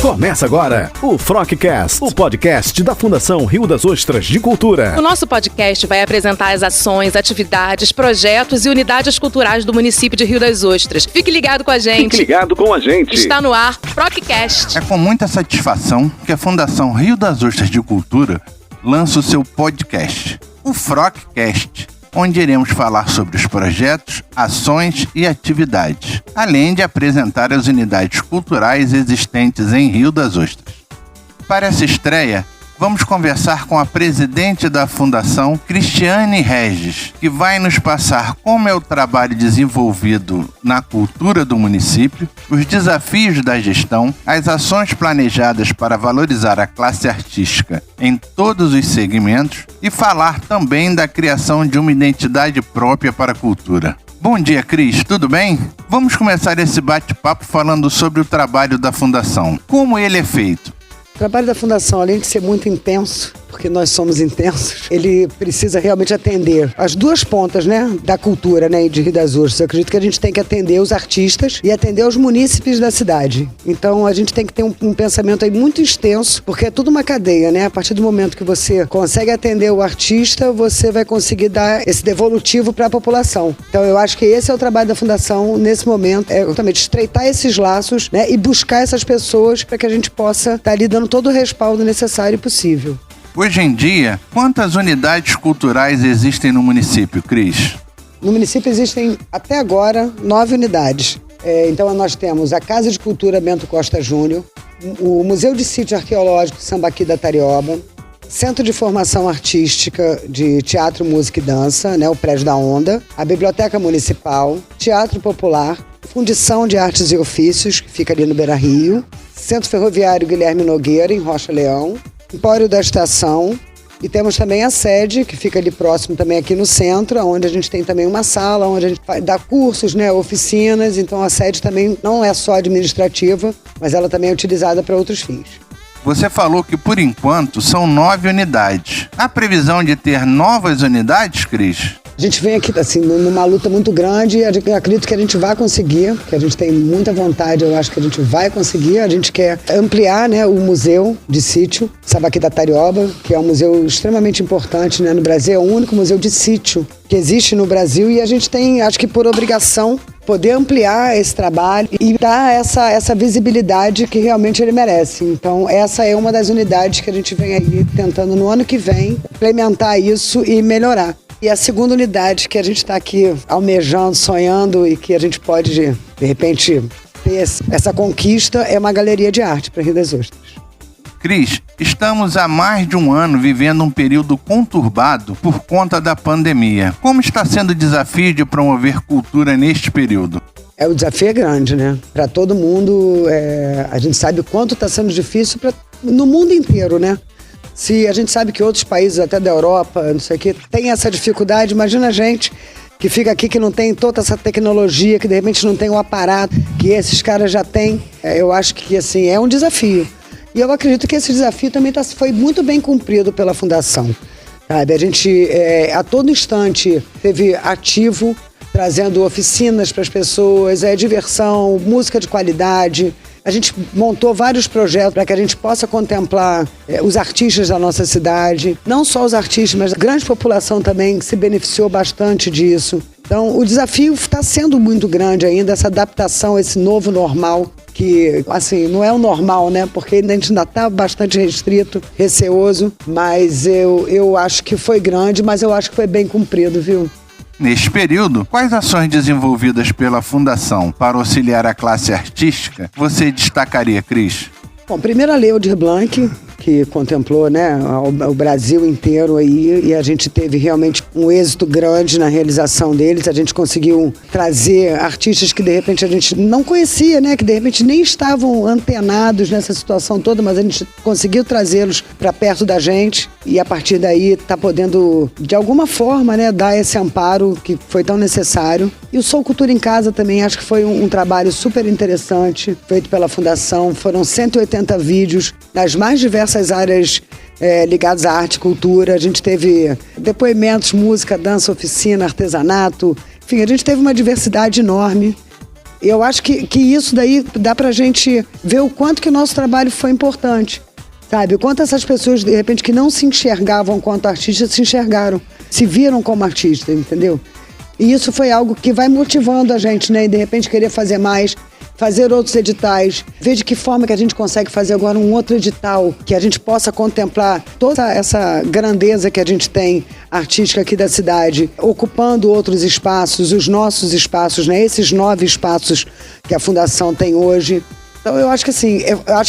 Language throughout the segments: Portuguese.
Começa agora o Frockcast, o podcast da Fundação Rio das Ostras de Cultura. O nosso podcast vai apresentar as ações, atividades, projetos e unidades culturais do município de Rio das Ostras. Fique ligado com a gente. Fique ligado com a gente. Está no ar, Frockcast. É com muita satisfação que a Fundação Rio das Ostras de Cultura lança o seu podcast, o Frockcast, onde iremos falar sobre os projetos, ações e atividades, além de apresentar as unidades culturais existentes em Rio das Ostras. Para essa estreia, vamos conversar com a presidente da Fundação, Cristiane Regis, que vai nos passar como é o trabalho desenvolvido na cultura do município, os desafios da gestão, as ações planejadas para valorizar a classe artística em todos os segmentos e falar também da criação de uma identidade própria para a cultura. Bom dia, Cris, tudo bem? Vamos começar esse bate-papo falando sobre o trabalho da Fundação. Como ele é feito? O trabalho da Fundação, além de ser muito intenso, porque nós somos intensos, ele precisa realmente atender as duas pontas, da cultura, de Rio das Ostras. Eu acredito que a gente tem que atender os artistas e atender os munícipes da cidade. Então, a gente tem que ter um pensamento aí muito extenso, porque é tudo uma cadeia, A partir do momento que você consegue atender o artista, você vai conseguir dar esse devolutivo para a população. Então, eu acho que esse é o trabalho da Fundação nesse momento, é justamente estreitar esses laços, e buscar essas pessoas para que a gente possa estar ali dando todo o respaldo necessário e possível. Hoje em dia, quantas unidades culturais existem no município, Cris? No município existem, até agora, 9 unidades. Então nós temos a Casa de Cultura Bento Costa Júnior, o Museu de Sítio Arqueológico Sambaqui da Tarioba, Centro de Formação Artística de Teatro, Música e Dança, o Prédio da Onda, a Biblioteca Municipal, Teatro Popular, Fundição de Artes e Ofícios, que fica ali no Beira Rio, Centro Ferroviário Guilherme Nogueira, em Rocha Leão, Empório da Estação, e temos também a sede, que fica ali próximo também aqui no centro, onde a gente tem também uma sala, onde a gente dá cursos, oficinas, então a sede também não é só administrativa, mas ela também é utilizada para outros fins. Você falou que, por enquanto, são 9 unidades. Há previsão de ter novas unidades, Cris? A gente vem aqui, numa luta muito grande, e eu acredito que a gente vai conseguir, que a gente tem muita vontade, eu acho que a gente vai conseguir. A gente quer ampliar, o Museu de Sítio Sambaqui da Tarioba, que é um museu extremamente importante, no Brasil. É o único museu de sítio que existe no Brasil, e a gente tem, acho que por obrigação, poder ampliar esse trabalho e dar essa visibilidade que realmente ele merece. Então, essa é uma das unidades que a gente vem aí tentando, no ano que vem, implementar isso e melhorar. E a segunda unidade que a gente está aqui almejando, sonhando e que a gente pode, de repente, ter essa conquista é uma galeria de arte para Rio das Ostras. Cris, estamos há mais de um ano vivendo um período conturbado por conta da pandemia. Como está sendo o desafio de promover cultura neste período? O desafio é grande, Para todo mundo, a gente sabe o quanto está sendo difícil no mundo inteiro, Se a gente sabe que outros países, até da Europa, não sei o que, tem essa dificuldade, imagina a gente que fica aqui, que não tem toda essa tecnologia, que de repente não tem o aparato que esses caras já têm. Eu acho que, é um desafio. E eu acredito que esse desafio também foi muito bem cumprido pela Fundação. Sabe? A gente, a todo instante, teve ativo, trazendo oficinas para as pessoas, diversão, música de qualidade. A gente montou vários projetos para que a gente possa contemplar os artistas da nossa cidade. Não só os artistas, mas a grande população também que se beneficiou bastante disso. Então, o desafio está sendo muito grande ainda, essa adaptação a esse novo normal, que, não é o normal, Porque a gente ainda está bastante restrito, receoso, mas eu acho que foi grande, mas eu acho que foi bem cumprido, viu? Neste período, quais ações desenvolvidas pela Fundação para auxiliar a classe artística você destacaria, Cris? Bom, primeiro a Lei Aldir Blanc, que contemplou o Brasil inteiro aí, e a gente teve realmente um êxito grande na realização deles. A gente conseguiu trazer artistas que de repente a gente não conhecia, que de repente nem estavam antenados nessa situação toda, mas a gente conseguiu trazê-los para perto da gente, e a partir daí tá podendo, de alguma forma, dar esse amparo que foi tão necessário. E o Sou Cultura em Casa também, acho que foi um trabalho super interessante, feito pela Fundação. Foram 180 vídeos nas mais diversas áreas ligadas à arte e cultura. A gente teve depoimentos, música, dança, oficina, artesanato. Enfim, a gente teve uma diversidade enorme. Eu acho que isso daí dá pra gente ver o quanto que o nosso trabalho foi importante, sabe? O quanto essas pessoas, de repente, que não se enxergavam quanto artistas, se enxergaram, se viram como artistas, entendeu? E isso foi algo que vai motivando a gente, né? E de repente querer fazer mais, fazer outros editais, ver de que forma que a gente consegue fazer agora um outro edital, que a gente possa contemplar toda essa grandeza que a gente tem artística aqui da cidade, ocupando outros espaços, os nossos espaços, né? Esses 9 espaços que a Fundação tem hoje. Então eu acho que assim,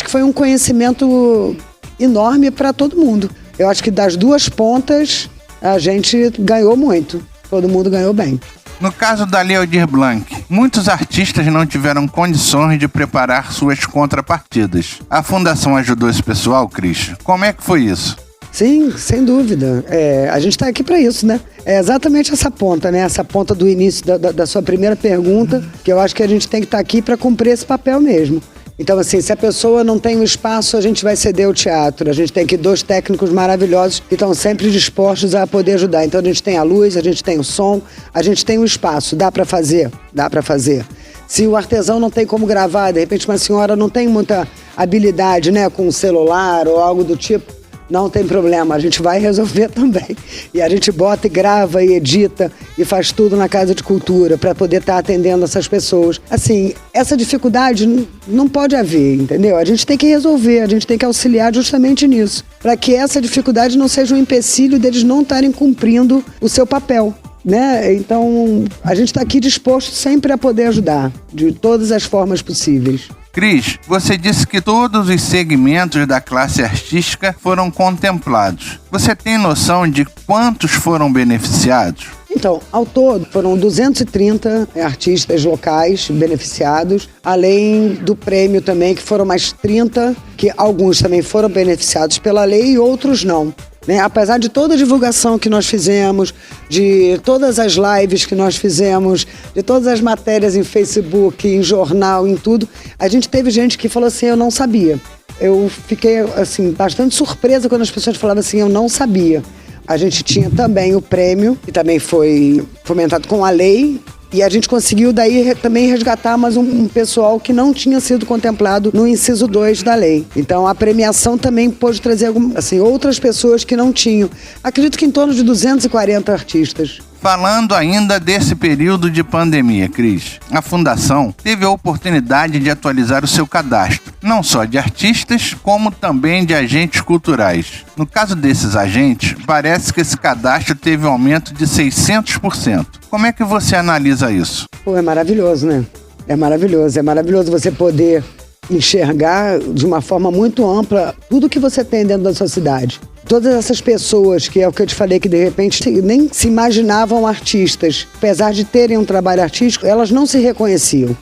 foi um conhecimento enorme para todo mundo. Eu acho que das duas pontas a gente ganhou muito. Todo mundo ganhou bem. No caso da Lei Aldir Blanc, muitos artistas não tiveram condições de preparar suas contrapartidas. A Fundação ajudou esse pessoal, Cris? Como é que foi isso? Sim, sem dúvida. A gente está aqui para isso, né? É exatamente essa ponta, né? Essa ponta do início da sua primeira pergunta, que eu acho que a gente tem que estar aqui para cumprir esse papel mesmo. Então, assim, se a pessoa não tem um espaço, a gente vai ceder o teatro. A gente tem aqui 2 técnicos maravilhosos que estão sempre dispostos a poder ajudar. Então, a gente tem a luz, a gente tem o som, a gente tem o espaço. Dá para fazer? Dá para fazer. Se o artesão não tem como gravar, de repente uma senhora não tem muita habilidade, né, com um celular ou algo do tipo, não tem problema, a gente vai resolver também. E a gente bota e grava e edita e faz tudo na Casa de Cultura para poder estar atendendo essas pessoas. Assim, essa dificuldade não pode haver, entendeu? A gente tem que resolver, a gente tem que auxiliar justamente nisso, para que essa dificuldade não seja um empecilho deles não estarem cumprindo o seu papel, né? Então, a gente está aqui disposto sempre a poder ajudar, de todas as formas possíveis. Cris, você disse que todos os segmentos da classe artística foram contemplados. Você tem noção de quantos foram beneficiados? Então, ao todo, foram 230 artistas locais beneficiados, além do prêmio também, que foram mais 30, que alguns também foram beneficiados pela lei e outros não. Né? Apesar de toda a divulgação que nós fizemos, de todas as lives que nós fizemos, de todas as matérias em Facebook, em jornal, em tudo, a gente teve gente que falou assim, eu não sabia. Eu fiquei assim, bastante surpresa quando as pessoas falavam assim, eu não sabia. A gente tinha também o prêmio, que também foi fomentado com a lei, e a gente conseguiu daí também resgatar mais um pessoal que não tinha sido contemplado no inciso 2 da lei. Então a premiação também pôde trazer outras pessoas que não tinham. Acredito que em torno de 240 artistas. Falando ainda desse período de pandemia, Cris, a Fundação teve a oportunidade de atualizar o seu cadastro, não só de artistas, como também de agentes culturais. No caso desses agentes, parece que esse cadastro teve um aumento de 600%. Como é que você analisa isso? É maravilhoso, né? É maravilhoso você poder enxergar de uma forma muito ampla tudo que você tem dentro da sua cidade. Todas essas pessoas, que é o que eu te falei, que de repente nem se imaginavam artistas, apesar de terem um trabalho artístico, elas não se reconheciam.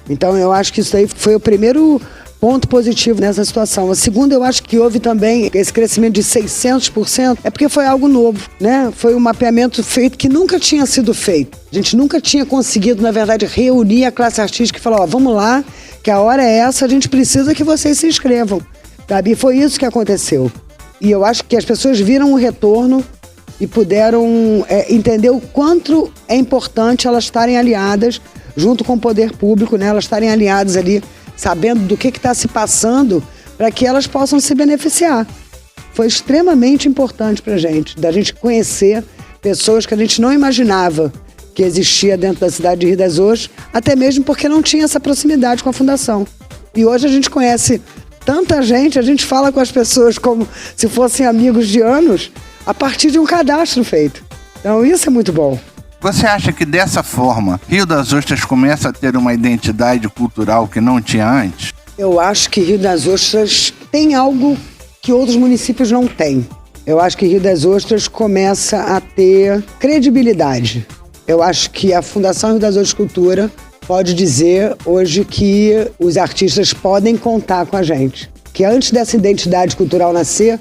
Então eu acho que isso aí foi o primeiro ponto positivo nessa situação. O segundo, eu acho que houve também esse crescimento de 600%, é porque foi algo novo, né? Foi um mapeamento feito que nunca tinha sido feito. A gente nunca tinha conseguido, na verdade, reunir a classe artística e falar, vamos lá, que a hora é essa, a gente precisa que vocês se inscrevam, sabe? E foi isso que aconteceu. E eu acho que as pessoas viram o retorno e puderam entender o quanto é importante elas estarem aliadas junto com o poder público, né? Elas estarem aliadas ali, sabendo do que está se passando, para que elas possam se beneficiar. Foi extremamente importante para a gente, da gente conhecer pessoas que a gente não imaginava que existia dentro da cidade de Rio das Ostras, até mesmo porque não tinha essa proximidade com a Fundação. E hoje a gente conhece tanta gente, a gente fala com as pessoas como se fossem amigos de anos, a partir de um cadastro feito. Então isso é muito bom. Você acha que dessa forma, Rio das Ostras começa a ter uma identidade cultural que não tinha antes? Eu acho que Rio das Ostras tem algo que outros municípios não têm. Eu acho que Rio das Ostras começa a ter credibilidade. Eu acho que a Fundação Rio das Ostras Cultura pode dizer hoje que os artistas podem contar com a gente. Que antes dessa identidade cultural nascer,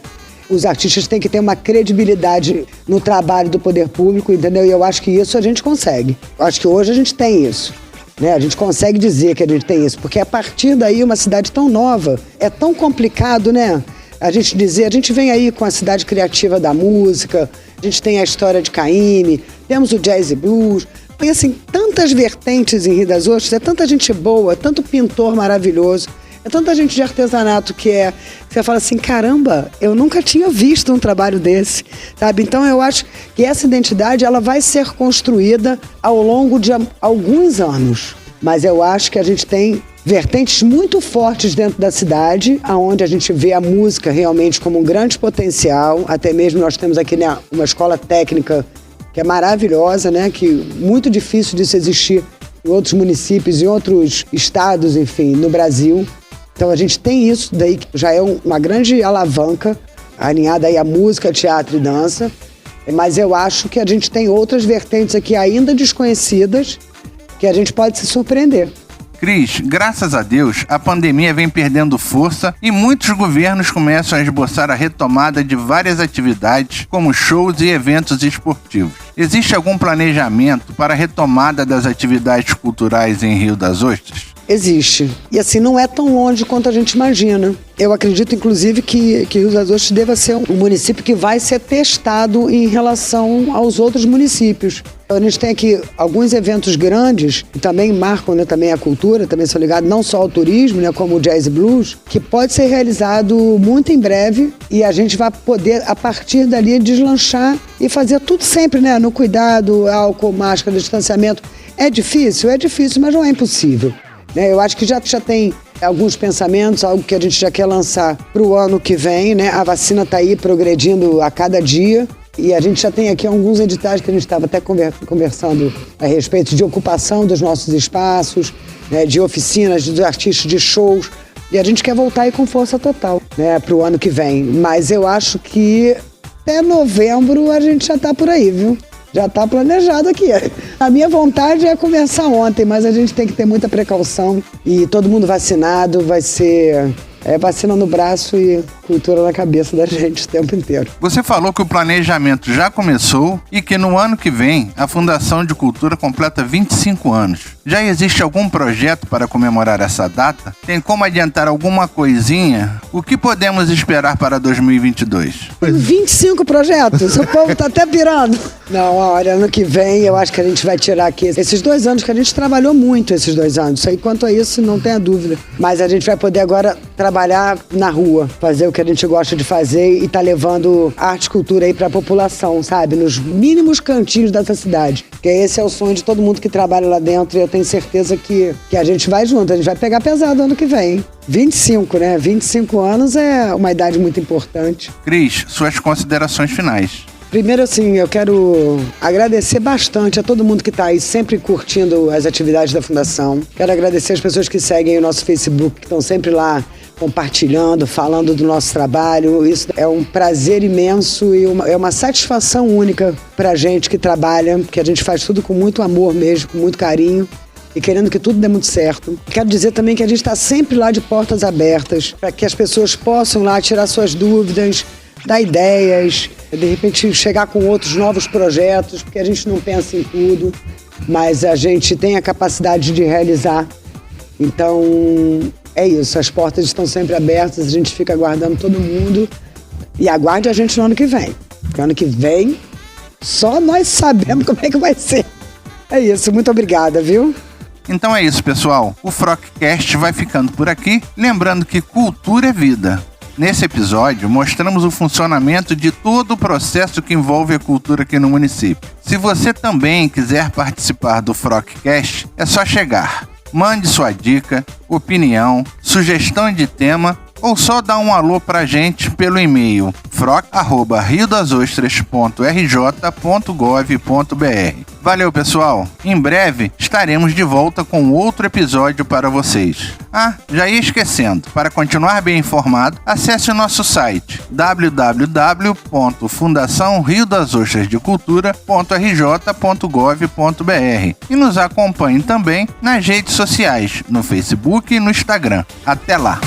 os artistas têm que ter uma credibilidade no trabalho do poder público, entendeu? E eu acho que isso a gente consegue. Eu acho que hoje a gente tem isso, né? A gente consegue dizer que a gente tem isso, porque a partir daí uma cidade tão nova, é tão complicado, né? A gente vem aí com a cidade criativa da música, a gente tem a história de Caymmi, temos o jazz e blues, e assim, tanta tantas vertentes em Rio das Ostras, é tanta gente boa, tanto pintor maravilhoso, é tanta gente de artesanato que você fala assim, caramba, eu nunca tinha visto um trabalho desse, sabe? Então eu acho que essa identidade ela vai ser construída ao longo de alguns anos. Mas eu acho que a gente tem vertentes muito fortes dentro da cidade, onde a gente vê a música realmente como um grande potencial. Até mesmo nós temos aqui, né, uma escola técnica que é maravilhosa, né, que muito difícil disso existir em outros municípios, em outros estados, enfim, no Brasil. Então a gente tem isso daí, que já é uma grande alavanca, alinhada aí a música, teatro e dança. Mas eu acho que a gente tem outras vertentes aqui ainda desconhecidas, que a gente pode se surpreender. Cris, graças a Deus, a pandemia vem perdendo força e muitos governos começam a esboçar a retomada de várias atividades, como shows e eventos esportivos. Existe algum planejamento para a retomada das atividades culturais em Rio das Ostras? Existe. E assim, não é tão longe quanto a gente imagina. Eu acredito, inclusive, que Rio das Ostras deva ser um município que vai ser testado em relação aos outros municípios. A gente tem aqui alguns eventos grandes, que também marcam, né, também a cultura, também são ligados não só ao turismo, né, como o Jazz e Blues, que pode ser realizado muito em breve e a gente vai poder, a partir dali, deslanchar e fazer tudo sempre, né, no cuidado, álcool, máscara, distanciamento. É difícil, mas não é impossível. Eu acho que já tem alguns pensamentos, algo que a gente já quer lançar para o ano que vem, né? A vacina está aí progredindo a cada dia e a gente já tem aqui alguns editais que a gente estava até conversando a respeito de ocupação dos nossos espaços, né? De oficinas, dos artistas, de shows. E a gente quer voltar aí com força total, né? Para o ano que vem. Mas eu acho que até novembro a gente já está por aí, viu? Já está planejado aqui. A minha vontade é começar ontem, mas a gente tem que ter muita precaução. E todo mundo vacinado, vai ser vacina no braço e cultura na cabeça da gente o tempo inteiro. Você falou que o planejamento já começou e que no ano que vem a Fundação de Cultura completa 25 anos. Já existe algum projeto para comemorar essa data? Tem como adiantar alguma coisinha? O que podemos esperar para 2022? 25 projetos? O povo tá até pirando. Não, olha, ano que vem eu acho que a gente vai tirar aqui esses 2 anos que a gente trabalhou muito, esses 2 anos. Aí, quanto a isso, não tenha dúvida. Mas a gente vai poder agora trabalhar na rua, fazer o que a gente gosta de fazer e tá levando arte e cultura aí pra população, sabe? Nos mínimos cantinhos dessa cidade. Porque esse é o sonho de todo mundo que trabalha lá dentro e eu tenho certeza que a gente vai junto, a gente vai pegar pesado ano que vem, hein? 25, né? 25 anos é uma idade muito importante. Cris, suas considerações finais. Primeiro, assim, eu quero agradecer bastante a todo mundo que está aí sempre curtindo as atividades da Fundação. Quero agradecer as pessoas que seguem o nosso Facebook, que estão sempre lá compartilhando, falando do nosso trabalho. Isso é um prazer imenso e é uma satisfação única para a gente que trabalha, que a gente faz tudo com muito amor mesmo, com muito carinho e querendo que tudo dê muito certo. Quero dizer também que a gente está sempre lá de portas abertas para que as pessoas possam lá tirar suas dúvidas, dar ideias, de repente chegar com outros novos projetos, porque a gente não pensa em tudo, mas a gente tem a capacidade de realizar. Então, é isso, as portas estão sempre abertas, a gente fica aguardando todo mundo e aguarde a gente no ano que vem. Porque ano que vem, só nós sabemos como é que vai ser. É isso, muito obrigada, viu? Então é isso, pessoal. O Frockcast vai ficando por aqui, lembrando que cultura é vida. Nesse episódio, mostramos o funcionamento de todo o processo que envolve a cultura aqui no município. Se você também quiser participar do Frockcast, é só chegar. Mande sua dica, opinião, sugestão de tema ou só dar um alô pra gente pelo e-mail froc@riodasostras.rj.gov.br. Valeu, pessoal! Em breve estaremos de volta com outro episódio para vocês. Já ia esquecendo, para continuar bem informado, acesse o nosso site www.fundaçãoriodasostrasdecultura.rj.gov.br e nos acompanhe também nas redes sociais, no Facebook e no Instagram. Até lá!